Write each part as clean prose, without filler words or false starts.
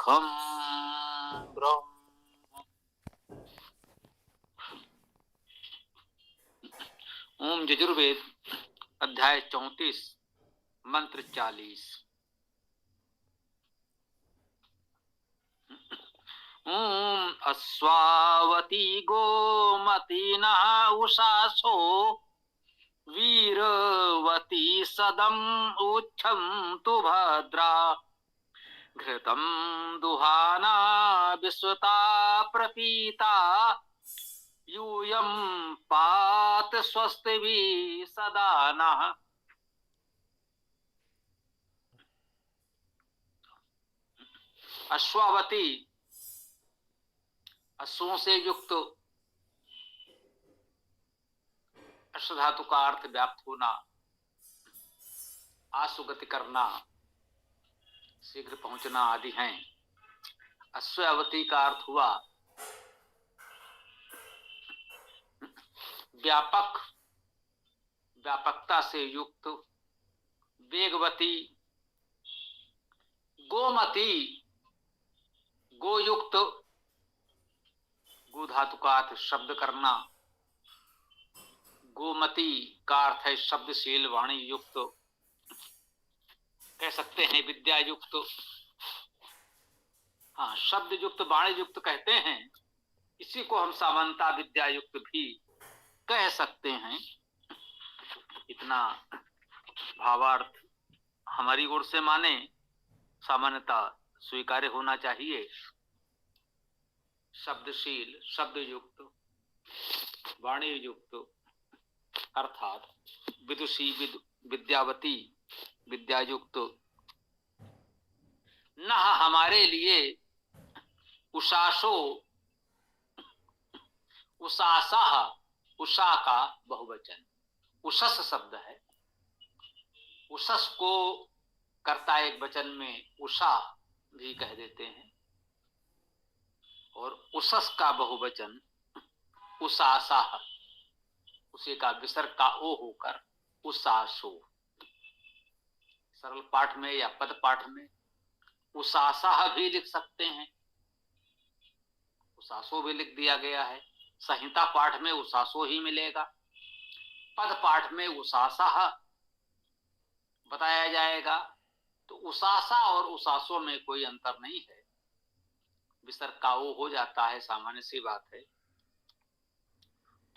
खम ब्रह्म। ओम यजुर्वेद अध्याय 34 मंत्र 40। ओम अश्वावती गोमतीनः उषासो वीरवती सदम उच्छन्तु भद्रा घृतं दुहाना विश्वता प्रपीता यूयं पात स्वस्तिभिः सदा नः। अश्वावती अश्वों से युक्त, अश्व धातु का अर्थ व्याप्त होना, आशुगति करना, शीघ्र पहुंचना आदि हैं। अश्वावती का अर्थ हुआ व्यापक, व्यापकता से युक्त, वेगवती, गोमती, गोयुक्त, गो धातु का अर्थ शब्द करना, गोमती का अर्थ है शब्दशील वाणी युक्त, कह सकते हैं विद्या युक्त। हाँ, शब्द युक्त वाणी युक्त कहते हैं, इसी को हम सामान्यता विद्या युक्त भी कह सकते हैं। इतना भावार्थ हमारी ओर से माने सामान्यता स्वीकार्य होना चाहिए। शब्दशील, शब्द युक्त, वाणी युक्त अर्थात विदुषी, विद्यावती, विद्यायुक्त। न हमारे लिए उषासो, उषासा, उषा का बहुवचन, उषस शब्द है। उषस को कर्ता एक वचन में उषा भी कह देते हैं, और उषस का बहुवचन उषासा, उसी का विसर्ग का ओ होकर उषासो। सरल पाठ में या पद पाठ में उषासा भी लिख सकते हैं, उषासो भी लिख दिया गया है। संहिता पाठ में उषासो ही मिलेगा, पद पाठ में उषासा बताया जाएगा। तो उषासा और उषासो में कोई अंतर नहीं है, विसर्ग का ओ हो जाता है, सामान्य सी बात है।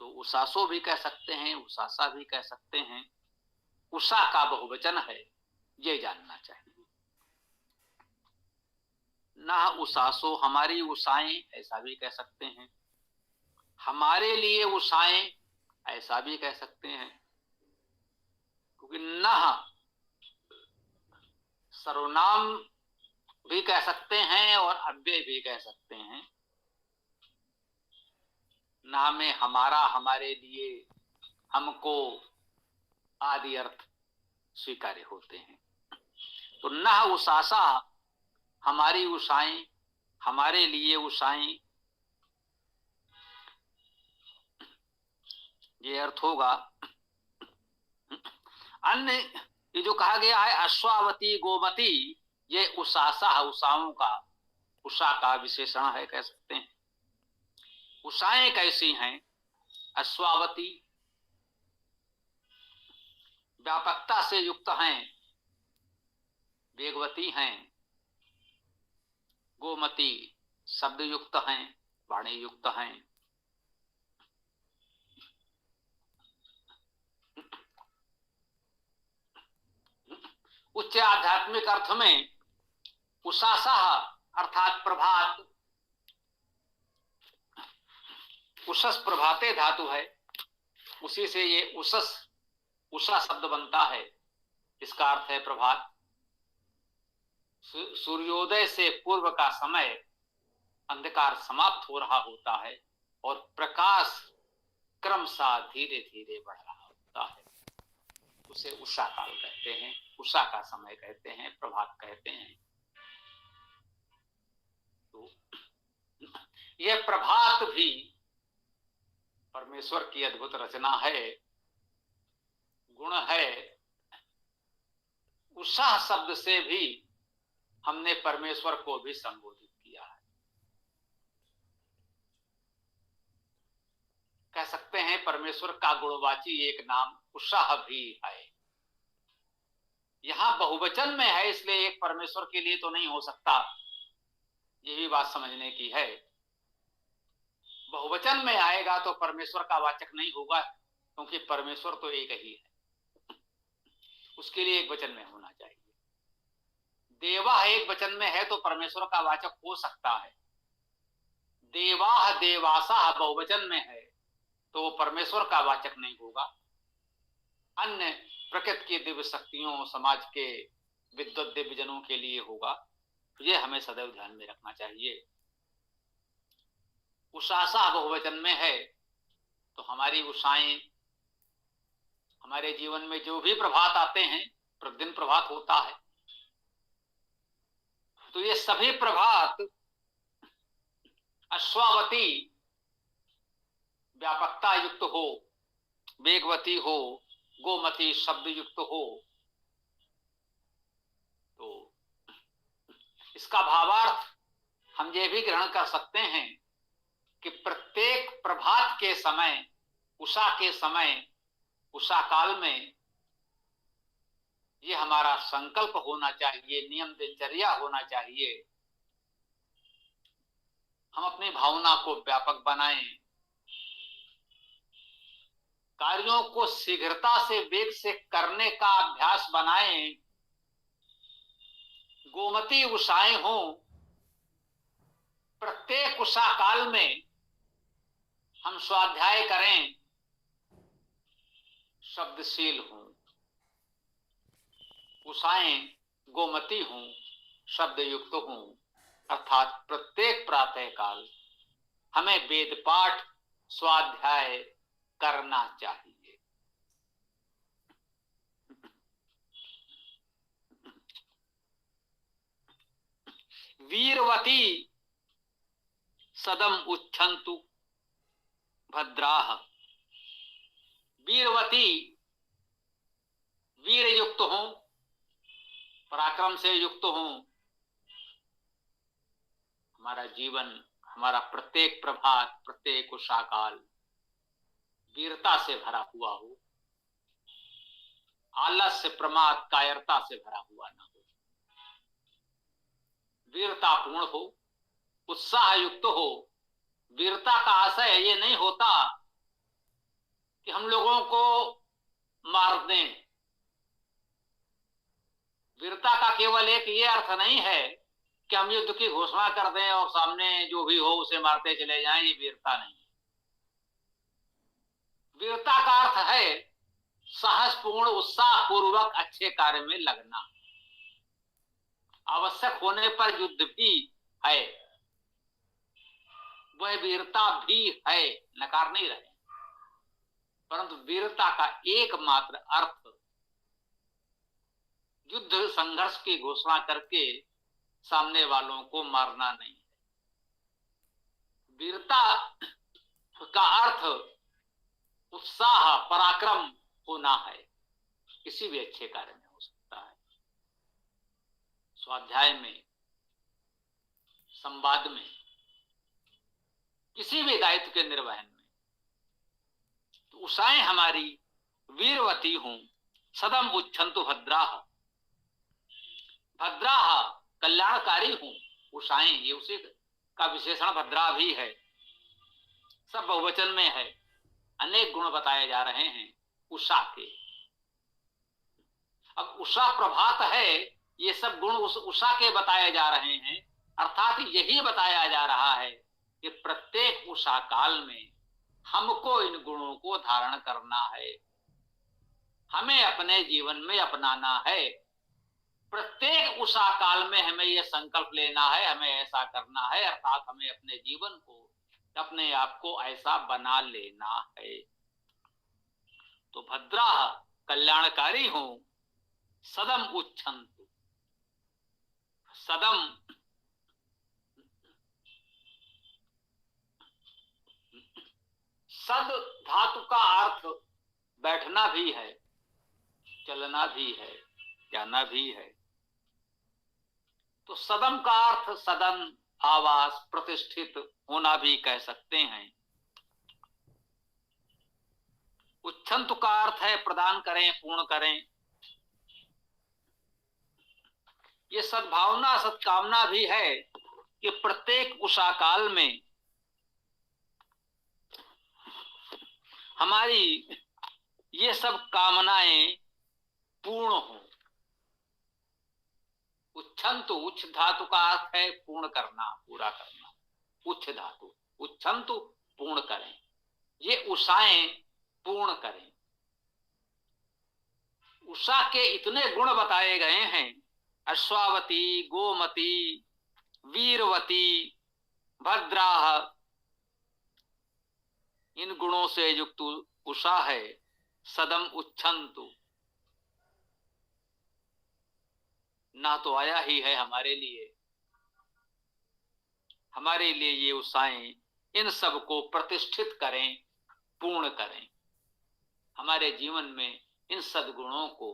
तो उषासो भी कह सकते हैं, उषासा भी कह सकते हैं। उषा का बहुवचन है, ये जानना चाहिए। ना उषासो हमारी उषाएं, ऐसा भी कह सकते हैं। हमारे लिए उषाएं, ऐसा भी कह सकते हैं, क्योंकि न सर्वनाम भी कह सकते हैं और अव्यय भी कह सकते हैं। ना में हमारा, हमारे लिए, हमको आदि अर्थ स्वीकार्य होते हैं। तो न उषासा हमारी उषाएं, हमारे लिए उषाएं, ये अर्थ होगा। अन्य ये जो कहा गया है अश्वावती गोमती, ये उषासा, उषाओं का, उषा का विशेषण है, कह सकते हैं। उषाएं कैसी हैं? अश्वावती व्यापकता से युक्त हैं, वेगवती हैं। गोमती शब्द युक्त हैं, वाणी युक्त हैं। उच्च आध्यात्मिक अर्थ में उषासा अर्थात प्रभात, उषस प्रभाते धातु है, उसी से ये उषस, उषा शब्द बनता है। इसका अर्थ है प्रभात। सूर्योदय से पूर्व का समय अंधकार समाप्त हो रहा होता है और प्रकाश क्रमशः धीरे धीरे बढ़ रहा होता है, उसे उषा काल कहते हैं, उषा का समय कहते हैं, प्रभात कहते हैं। तो यह प्रभात भी परमेश्वर की अद्भुत रचना है, गुण है। उषा शब्द से भी हमने परमेश्वर को भी संबोधित किया है। कह सकते हैं परमेश्वर का गुणवाची एक नाम उषा भी है। यहां बहुवचन में है, इसलिए एक परमेश्वर के लिए तो नहीं हो सकता, ये भी बात समझने की है। बहुवचन में आएगा तो परमेश्वर का वाचक नहीं होगा, क्योंकि परमेश्वर तो एक ही है, उसके लिए एक वचन में होना चाहिए। देवा एक वचन में है तो परमेश्वर का वाचक हो सकता है। देवाह देवासा बहुवचन में है तो वो परमेश्वर का वाचक नहीं होगा, अन्य प्रकृति की दिव्य शक्तियों, समाज के विद्वत दिव्य जनों के लिए होगा। ये हमें सदैव ध्यान में रखना चाहिए। उषासा बहुवचन में है तो हमारी उषाएं, हमारे जीवन में जो भी प्रभात आते हैं, प्रतिदिन प्रभात होता है, तो ये सभी प्रभात अश्वावती व्यापकता युक्त हो, वेगवती हो, गोमती शब्द युक्त हो। तो इसका भावार्थ हम ये भी ग्रहण कर सकते हैं कि प्रत्येक प्रभात के समय, उषा के समय, उषा काल में ये हमारा संकल्प होना चाहिए, नियम दिनचर्या होना चाहिए। हम अपनी भावना को व्यापक बनाएं, कार्यों को शीघ्रता से, वेग से करने का अभ्यास बनाएं। गोमती उषाएं हों, प्रत्येक उषा काल में हम स्वाध्याय करें, शब्दशील हों। उषाएं गोमती हों, शब्द युक्त हों, अर्थात प्रत्येक प्रातः काल हमें वेद पाठ, स्वाध्याय करना चाहिए। वीरवती सदम उच्छन्तु भद्राः। वीरवती वीर युक्त हों, पराक्रम से युक्त हों। हमारा जीवन, हमारा प्रत्येक प्रभात, प्रत्येक उषा काल वीरता से भरा हुआ हो, आलस्य, प्रमाद, कायरता से भरा हुआ ना हो, वीरतापूर्ण हो, उत्साह युक्त हो। वीरता का आशय ये नहीं होता कि हम लोगों को मार दें। वीरता का केवल एक ये अर्थ नहीं है कि हम युद्ध की घोषणा कर दें और सामने जो भी हो उसे मारते चले जाएं, ये वीरता नहीं। वीरता का अर्थ है साहसपूर्ण, उत्साह पूर्वक अच्छे कार्य में लगना। आवश्यक होने पर युद्ध भी है, वह वीरता भी है, नकार नहीं रहे। परंतु वीरता का एकमात्र अर्थ युद्ध संघर्ष की घोषणा करके सामने वालों को मारना नहीं है। वीरता का अर्थ उत्साह, पराक्रम होना है, किसी भी अच्छे कार्य में हो सकता है। स्वाध्याय में, संवाद में, किसी भी दायित्व के निर्वहन में। तो उषाएं हमारी वीरवती हों, सदम उच्छन्तु भद्राः। भद्राः कल्याणकारी हों उषाएं, ये उसी का विशेषण भद्रा भी है, सब बहुवचन में है। अनेक गुण बताए जा रहे हैं उषा के। अब उषा प्रभात है, ये सब गुण उस उषा के बताए जा रहे हैं, अर्थात यही बताया जा रहा है कि प्रत्येक उषा काल में हमको इन गुणों को धारण करना है, हमें अपने जीवन में अपनाना है। प्रत्येक उषा काल में हमें यह संकल्प लेना है, हमें ऐसा करना है, अर्थात हमें अपने जीवन को, अपने आप को ऐसा बना लेना है। तो भद्रा कल्याणकारी हो, सदम उच्छन्तु। सदम सद धातु का अर्थ बैठना भी है, चलना भी है, जाना भी है। तो सदम का अर्थ सदन, आवास, प्रतिष्ठित होना भी कह सकते हैं। उच्छन्तु का अर्थ है प्रदान करें, पूर्ण करें। ये सद्भावना, सत्कामना भी है कि प्रत्येक उषा काल में हमारी ये सब कामनाएं पूर्ण हो। उच्छन्तु, उच्च धातु का अर्थ है पूर्ण करना, पूरा करना। उच्च धातु, उच्छन्तु पूर्ण करें, ये उषाएं पूर्ण करें। उषा के इतने गुण बताए गए हैं, अश्वावती, गोमती, वीरवती, भद्राह, इन गुणों से युक्त उषा है सदम उच्छन्तु। ना तो आया ही है हमारे लिए, हमारे लिए ये उषाएं इन सब को प्रतिष्ठित करें, पूर्ण करें, हमारे जीवन में इन सद्गुणों को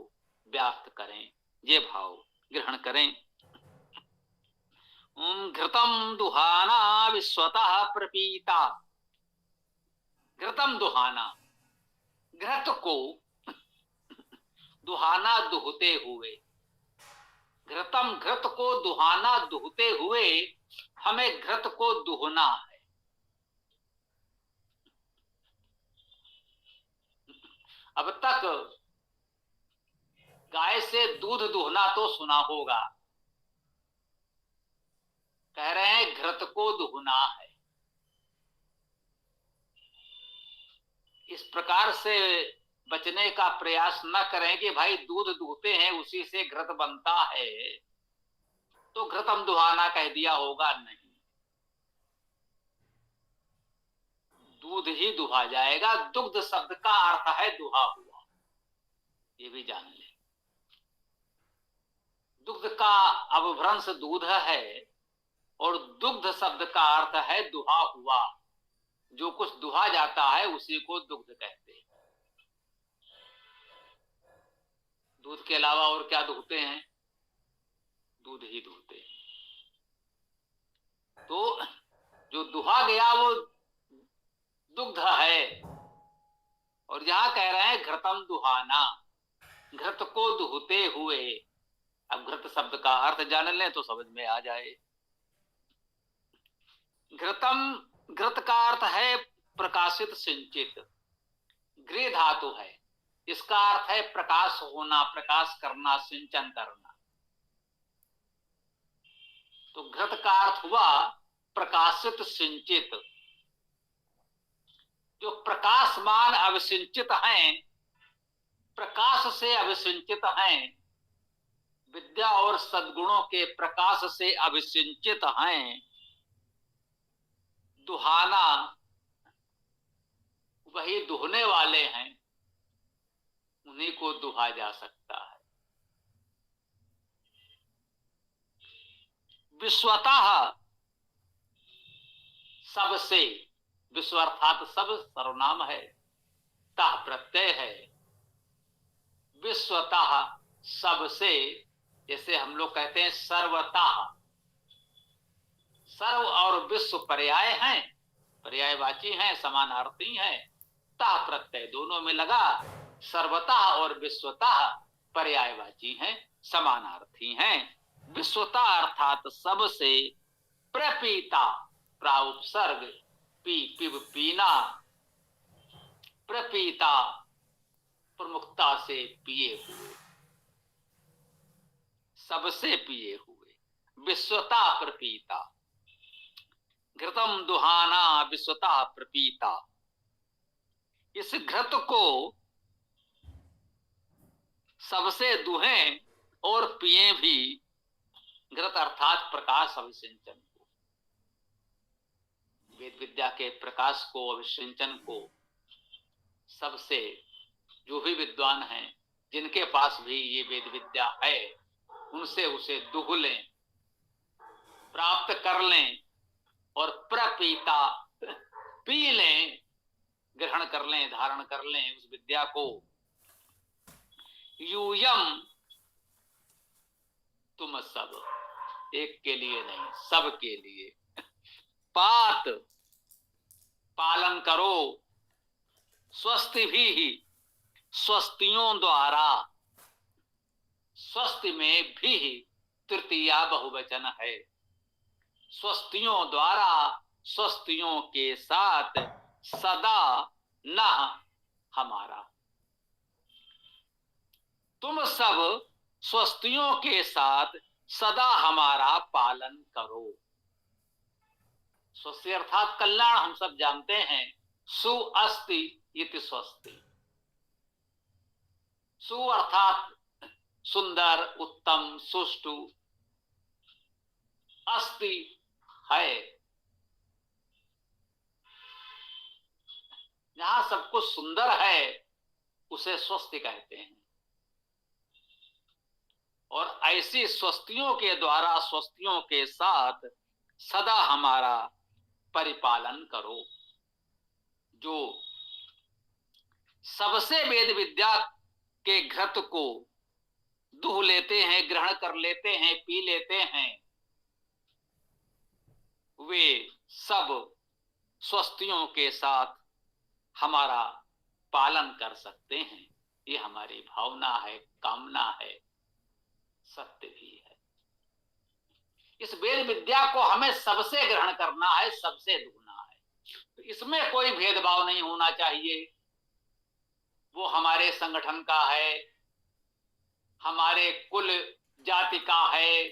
व्याप्त करें। ये भाव ग्रहण करें। घृतम दुहाना विश्वतः प्रपीता। घृतम दुहाना, घृत को दुहाना, दुहते हुए। घृतम, घृत को दुहाना, दुहते हुए हमें घृत को दुहना है। अब तक गाय से दूध दुहना तो सुना होगा, कह रहे हैं घृत को दुहना है। इस प्रकार से बचने का प्रयास न करें कि भाई दूध दुहते हैं उसी से घृत बनता है तो घृतम दुहाना कह दिया होगा। नहीं, दूध ही दुहा जाएगा। दुग्ध शब्द का अर्थ है दुहा हुआ, ये भी जान ले। दुग्ध का अपभ्रंश दूध है और दुग्ध शब्द का अर्थ है दुहा हुआ। जो कुछ दुहा जाता है उसी को दुग्ध कहते हैं। दूध के अलावा और क्या दुहते हैं? दूध ही दुहते हैं। तो जो दुहा गया वो दुग्ध है। और यहां कह रहे हैं घृतम दुहाना, घृत को दुहते हुए। अब घृत शब्द का अर्थ जान लें तो समझ में आ जाए। घृतम, घृत का अर्थ है प्रकाशित, सिंचित। गृह धातु है, इसका अर्थ है प्रकाश होना, प्रकाश करना, सिंचन करना। तो घृत का अर्थ हुआ प्रकाशित, सिंचित। जो प्रकाशमान अभिसिंचित हैं, प्रकाश से अभिसिंचित हैं, विद्या और सद्गुणों के प्रकाश से अभिसिंचित हैं, दुहाना वही दुहने वाले हैं, उन्हीं को दुहा जा सकता है। विश्वतः, सबसे, विश्व अर्थात सब सर्वनाम है, तः प्रत्यय है। विश्वतः सबसे, जैसे हम लोग कहते हैं सर्वतः। सर्व और विश्व पर्याय हैं, पर्यायवाची हैं, समानार्थी हैं। ता प्रत्यय दोनों में लगा। सर्वतः और विश्वतः पर्यायवाची हैं, समानार्थी हैं। विश्वतः अर्थात सबसे, प्रपीता, प्राउपसर्ग, पी, पिब, पीना, प्रपीता प्रमुखता से पिए हुए, सबसे पिए हुए। विश्वता प्रपीता, घृतम दुहाना विश्वता प्रपीता। इस घृत को सबसे दुहें और पिए भी। घृत अर्थात प्रकाश अभिसिंचन को, वेद विद्या के प्रकाश को, अभिसिंचन को सबसे, जो भी विद्वान हैं जिनके पास भी ये वेद विद्या है, उनसे उसे दुह लें, प्राप्त कर लें और प्रपीता पी लें, ग्रहण कर लें, धारण कर लें उस विद्या को। यूयम, तुम सब, एक के लिए नहीं, सब के लिए। पात पालन करो, स्वस्ति भी ही स्वस्तियों द्वारा, स्वस्ति में भी तृतीया बहुवचन है। स्वस्तियों द्वारा, स्वस्तियों के साथ, सदा न हमारा। तुम सब स्वस्तियों के साथ सदा हमारा पालन करो। स्वस्ति अर्थात कल्याण, हम सब जानते हैं। सु अस्ति इति स्वस्ति। सु अर्थात सुंदर, उत्तम, सुष्टु। अस्ति है, जहां सब कुछ सुंदर है उसे स्वस्ति कहते हैं। और ऐसी स्वस्तियों के द्वारा, स्वस्तियों के साथ सदा हमारा परिपालन करो। जो सबसे वेद विद्या के घृत को दूह लेते हैं, ग्रहण कर लेते हैं, पी लेते हैं, वे सब स्वस्तियों के साथ हमारा पालन कर सकते हैं। ये हमारी भावना है, कामना है, सत्य भी है। इस वेद विद्या को हमें सबसे ग्रहण करना है, सबसे दूहना है। तो इसमें कोई भेदभाव नहीं होना चाहिए। वो हमारे संगठन का है, हमारे कुल जाति का है,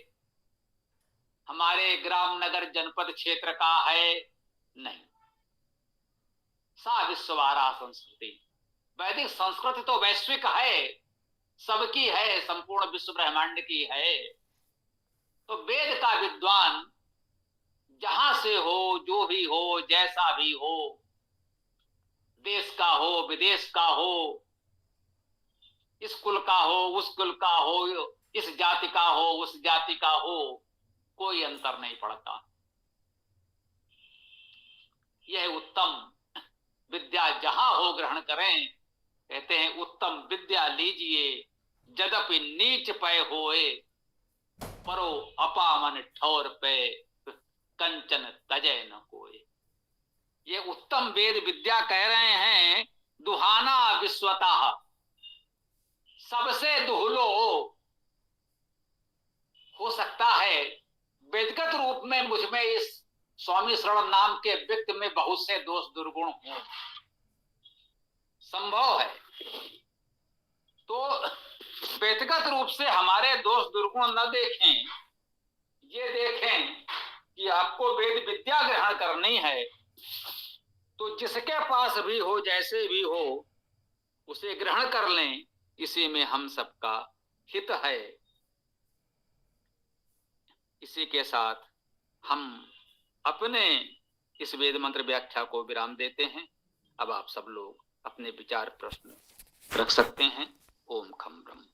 हमारे ग्राम नगर जनपद क्षेत्र का है, नहीं। सा विश्ववारा संस्कृति। वैदिक संस्कृति तो वैश्विक है, सबकी है, संपूर्ण विश्व ब्रह्मांड की है। तो वेद का विद्वान जहां से हो, जो भी हो, जैसा भी हो, देश का हो, विदेश का हो, इस कुल का हो, उस कुल का हो, इस जाति का हो, उस जाति का हो, कोई अंतर नहीं पड़ता। यह उत्तम विद्या जहां हो ग्रहण करें। कहते हैं उत्तम विद्या लीजिए, यद्यपि नीच पय होए, परो अपामन ठौर पे, कंचन तजय न कोय। ये उत्तम वेद विद्या कह रहे हैं, दुहाना विश्वतः, सबसे दुहलो। हो सकता है वेदगत रूप में मुझमें, इस स्वामी श्रवण नाम के व्यक्ति में बहुत से दोष दुर्गुण हों, संभव है। तो व्यक्तिगत रूप से हमारे दोष दुर्गुण न देखें, ये देखें कि आपको वेद विद्या ग्रहण करनी है तो जिसके पास भी हो, जैसे भी हो, उसे ग्रहण कर लें। इसी में हम सबका हित है। इसी के साथ हम अपने इस वेद मंत्र व्याख्या को विराम देते हैं। अब आप सब लोग अपने विचार प्रश्न रख सकते हैं। ओम खम ब्रह्म।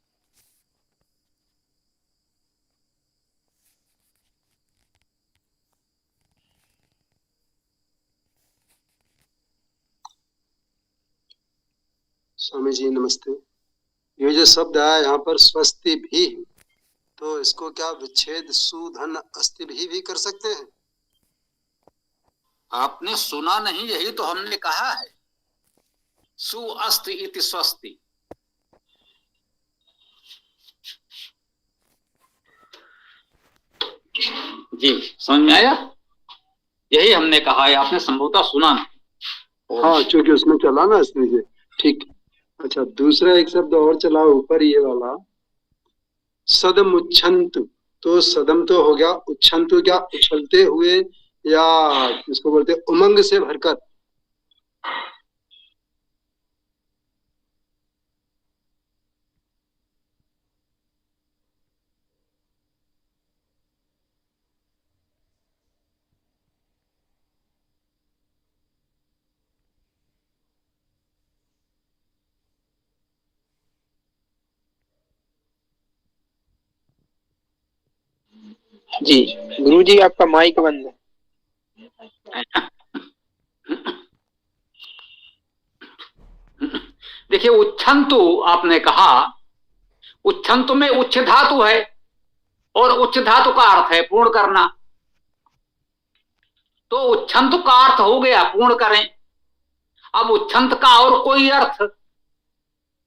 स्वामी जी नमस्ते। ये जो शब्द है यहाँ पर स्वस्ति भी, तो इसको क्या विच्छेद सुधन अस्ति भी कर सकते हैं? आपने सुना नहीं, यही तो हमने कहा है, सु अस्ति इति स्वस्ति। जी समझ में आया? यही हमने कहा है, आपने संभवतः सुना नहीं। हाँ, चूंकि उसमें चला ना इसलिए। ठीक। अच्छा, दूसरा एक शब्द और चला ऊपर, ये वाला सदम उच्छन्तु। तो सदम तो हो गया, उच्छन्तु क्या उछलते हुए, या इसको बोलते उमंग से भरकर। जी गुरु जी, आपका माइक बंद है। देखिए, उच्छन्तु आपने कहा, उच्छन्तु में उच्च धातु है और उच्च धातु का अर्थ है पूर्ण करना, तो उच्छ्वंत का अर्थ हो गया पूर्ण करें। अब उच्छ्वंत का और कोई अर्थ,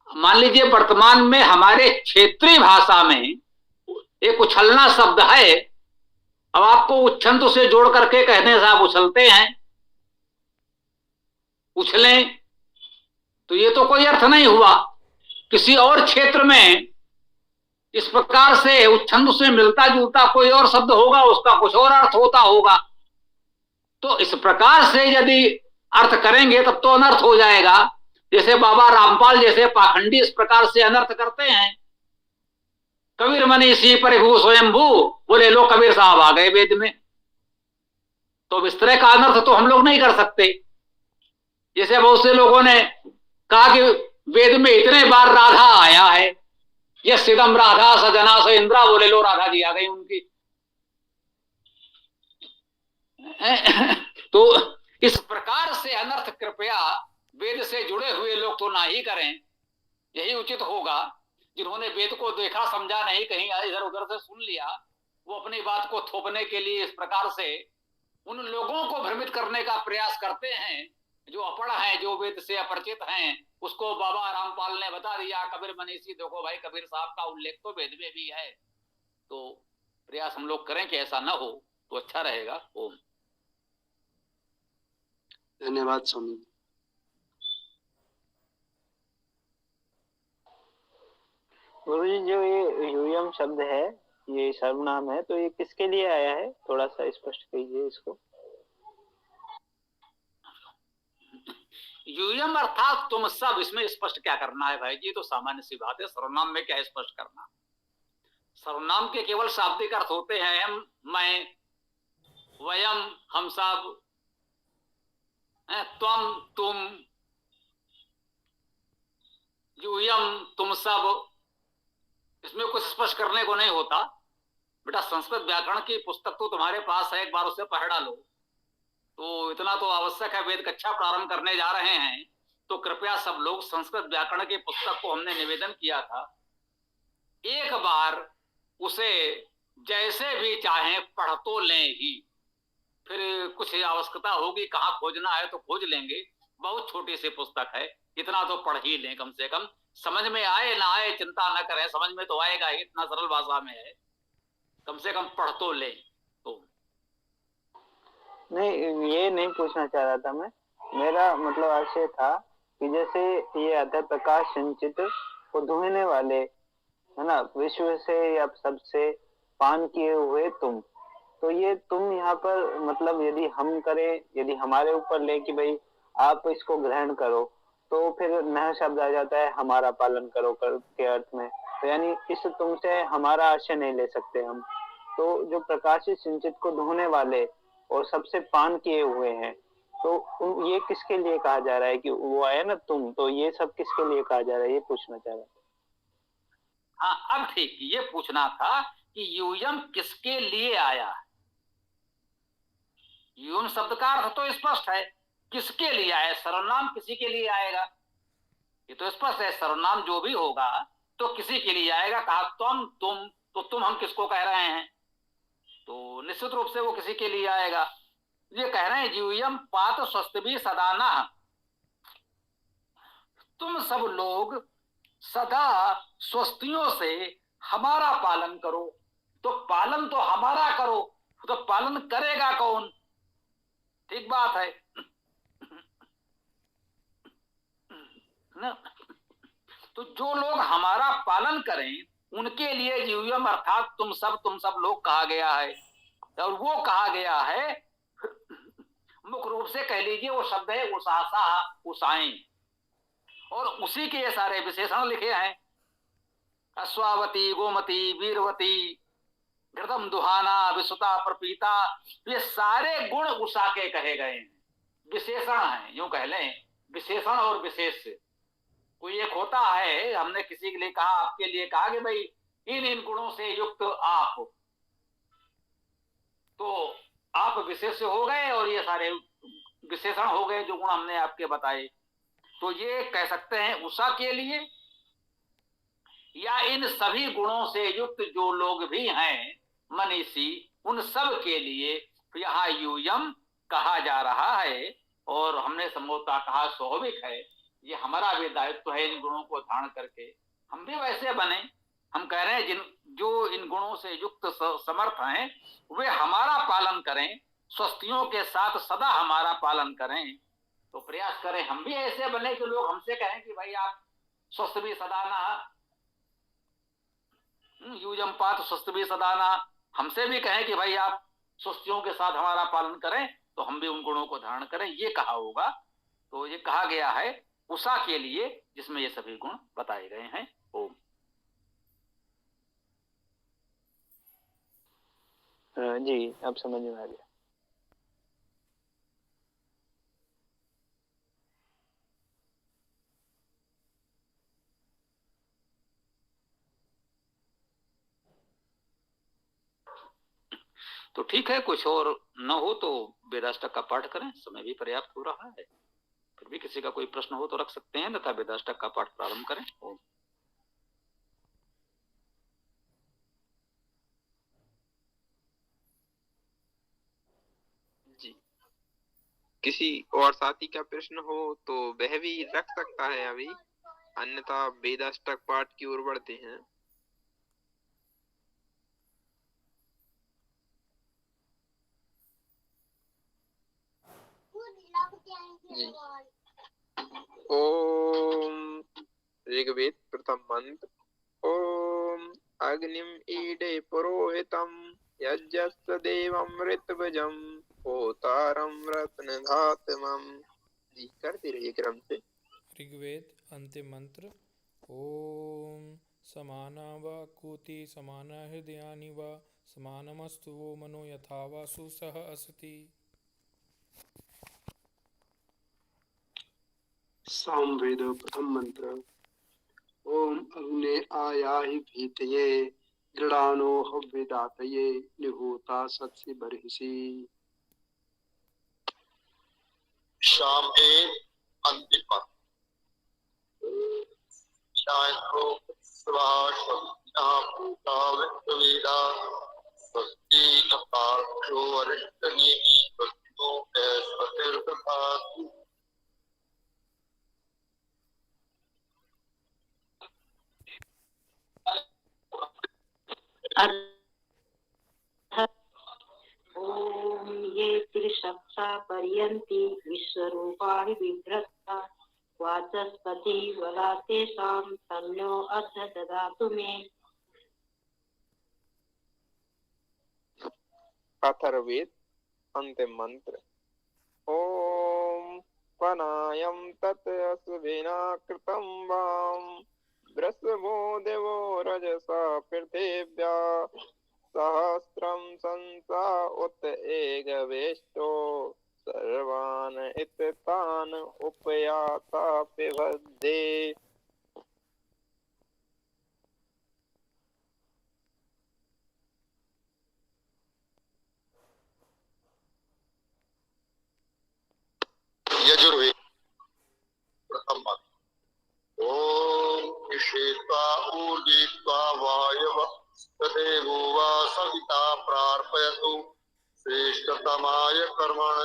मान लीजिए वर्तमान में हमारे क्षेत्रीय भाषा में एक उछलना शब्द है, अब आपको उच्छ्वंत से जोड़ करके कहने से आप उछलते हैं, उछलें, तो ये तो कोई अर्थ नहीं हुआ। किसी और क्षेत्र में इस प्रकार से उच्छ्वंत से मिलता जुलता कोई और शब्द होगा, उसका कुछ और अर्थ होता होगा। तो इस प्रकार से यदि अर्थ करेंगे तब तो अनर्थ हो जाएगा। जैसे बाबा रामपाल जैसे पाखंडी इस प्रकार से अनर्थ करते हैं, कबीर मनीषी परिभू स्वयंभू, बोले लो कबीर साहब आ गए वेद में, तो इस तरह का अनर्थ तो हम लोग नहीं कर सकते। जैसे बहुत से लोगों ने कहा कि वेद में इतने बार राधा आया है, यह सिदम राधा सजना स इंद्रा, बोले लो राधा जी आ गई उनकी। तो इस प्रकार से अनर्थ कृपया वेद से जुड़े हुए लोग तो ना ही करें, यही उचित होगा। जिन्होंने वेद को देखा समझा नहीं, कहीं इधर उधर से सुन लिया, वो अपनी बात को थोपने के लिए इस प्रकार से उन लोगों को भ्रमित करने का प्रयास करते हैं जो अपढ़ हैं, जो वेद से अपरिचित हैं। उसको बाबा रामपाल ने बता दिया, कबीर मनीषी देखो भाई, कबीर साहब का उल्लेख तो वेद में भी है। तो प्रयास हम लोग करें कि ऐसा ना हो तो अच्छा रहेगा। ओम। धन्यवाद स्वामी। गुरु जी, जो ये यूयम शब्द है, ये सर्वनाम है, तो ये किसके लिए आया है? थोड़ा सा स्पष्ट कीजिए इसको। यूयम अर्थात तुम सब, इसमें स्पष्ट क्या करना है भाई जी, तो सामान्य सी बात है। सर्वनाम में क्या स्पष्ट करना? सर्वनाम के केवल शाब्दिक अर्थ होते हैं हम, मैं, वयम, हम सब, त्वम, तुम, यूयम, तुम सब, इसमें कुछ स्पष्ट करने को नहीं होता। बेटा संस्कृत व्याकरण की पुस्तक तो तुम्हारे पास है, एक बार उसे पढ़ डालो, तो इतना तो आवश्यक है। वेद कक्षा प्रारंभ करने जा रहे हैं तो कृपया सब लोग संस्कृत व्याकरण की पुस्तक को हमने निवेदन किया था, एक बार उसे जैसे भी चाहें पढ़ तो लें ही। फिर कुछ आवश्यकता होगी कहाँ खोजना है तो खोज लेंगे। बहुत छोटी सी पुस्तक है, इतना तो पढ़ ही लें कम से कम। समझ में आए ना आए चिंता न करें, समझ में तो आएगा ही, इतना सरल भाषा में है, कम से कम पढ़ तो लें। तो नहीं, ये नहीं पूछना चाह रहा था मैं। मेरा मतलब आशय था कि जैसे ये आता है प्रकाश संचित को धोने वाले, है ना, विश्व से या सबसे पान किए हुए तुम, तो ये तुम यहाँ पर मतलब यदि हम करें, यदि हमारे ऊपर ले कि भाई आप इसको ग्रहण करो, तो फिर नया शब्द आ जाता है हमारा पालन करो कर के अर्थ में। तो यानी इस तुम से हमारा आशय नहीं ले सकते हम। तो जो प्रकाशित सिंचित को धोने वाले और सबसे पान किए हुए हैं, तो ये किसके लिए कहा जा रहा है कि वो आया ना तुम, तो ये सब किसके लिए कहा जा रहा है, ये पूछना चाह रहा था। हाँ अब ठीक, ये पूछना था कि यूयम किसके लिए आया। यूयम शब्द का अर्थ तो स्पष्ट है, किसके लिए आया? सर्वनाम किसी के लिए आएगा, ये तो स्पष्ट है। सर्वनाम जो भी होगा तो किसी के लिए आएगा। कहा तुम, तो तुम हम किसको कह रहे हैं? तो निश्चित रूप से वो किसी के लिए आएगा। ये कह रहे हैं यूयम पात स्वस्ति सदाना, तुम सब लोग सदा स्वस्तियों से हमारा पालन करो। तो पालन तो हमारा करो, तो पालन करेगा कौन? ठीक बात है ना? तो जो लोग हमारा पालन करें उनके लिए यूयम अर्थात तुम सब लोग कहा गया है। और वो कहा गया है मुख्य रूप से कह लीजिए वो शब्द है उसासा, उसाएं, और उसी के ये सारे विशेषण लिखे हैं। अश्वावती, गोमती, वीरवती, घृतम दुहाना, विसुता, प्रपीता, ये सारे गुण उषा के कहे गए हैं, विशेषण हैं, यूं कह लें विशेषण और विशेष। कोई एक होता है, हमने किसी के लिए कहा, आपके लिए कहा कि भाई इन गुणों से युक्त आप, तो आप विशेष हो गए और ये सारे विशेषण हो गए जो गुण हमने आपके बताए। तो ये कह सकते हैं उषा के लिए, या इन सभी गुणों से युक्त जो लोग भी हैं मनीषी उन सब के लिए यहाँ यूयम कहा जा रहा है। और हमने संभवतः कहा स्वाभाविक है, ये हमारा भी दायित्व है इन गुणों को धारण करके हम भी वैसे बने। हम कह रहे हैं जिन जो इन गुणों से युक्त समर्थ हैं वे हमारा पालन करें, स्वस्थियों के साथ सदा हमारा पालन करें। तो प्रयास करें हम भी ऐसे बने कि लोग हमसे कहें कि भाई आप स्वस्थ भी सदा ना, यूजम पात स्वस्थ भी सदा ना, हमसे भी कहें कि भाई आप स्वस्थियों के साथ हमारा पालन करें, तो हम भी उन गुणों को धारण करें, ये कहा होगा। तो ये कहा गया है उषा के लिए जिसमें ये सभी गुण बताए गए हैं। ओम। जी अब समझ में आ गया। तो ठीक है, कुछ और न हो तो वेदाष्टक का पाठ करें, समय भी पर्याप्त हो रहा है। फिर भी किसी का कोई प्रश्न हो तो रख सकते हैं, तथा वेदाष्टक का पाठ प्रारंभ करें। ओम। जी, किसी और साथी का प्रश्न हो तो वह भी रख सकता है अभी, अन्यथा वेदाष्टक पाठ की ओर बढ़ते हैं। जी। ओम ऋग्वेद प्रथम मंत्र। ओम अग्निम ईडे पुरोहितम यज्ञस्य देवम ऋतवजम होतारम रत्नधातमम। जी करते रहिए क्रम से। ऋग्वेद अंतिम मंत्र। ओम समाना व कूति समाना हृदयानि व समानमस्तु वो मनो यथा वा सुसह असति। सामवेद प्रथम मंत्र। ओम अग्ने आयाहि भीतये गृणानो हव्यदातये निहोता सत्सि बर्हिषि। शाम के अंतिम ओम ये त्रिशक्षा पर्यन्ति विश्वरूपाणि बिभ्रता वाचस्पति वलातेषां तन्नो अद्य ददातु मे। अथर्ववेद अंतिम मंत्र। ओम पनायम तत् असुभिना कृतं वाम वृषभो देवो रजसा पृथिव्या सहस्रम संसा उत एकवेष्टो सर्वान् इत्तान् उपयाता पिबध्य। यजुर्वेद प्रथम मंत्र। ओम ईशेत्वा ऊर्जित्वा वायव तदेवो वा सविता प्रार्पयतु श्रेष्ठतमाय कर्मण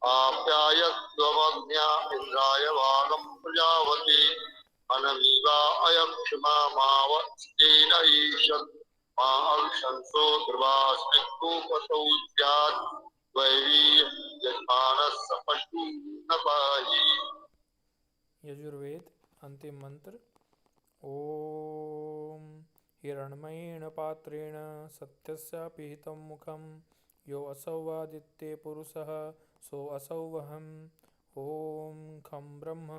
आप्यायत्वमग्न्या इन्द्राय वागं प्रजावती अनमीवा अयक्षमा मावस्तेन ईशत् मा अविशंसो ध्रुवास्मिक्कोपतौ स्यात् वैरी यजमानस्य पशु न पाहि। यजुर्वेद अंतिम मंत्र। ओम हिरण्मयेन पात्रेण सत्यस्य पिहितं मुखं यो असौवादित्ये पुरुषः सो असौवहम्। ओम खं ब्रह्म।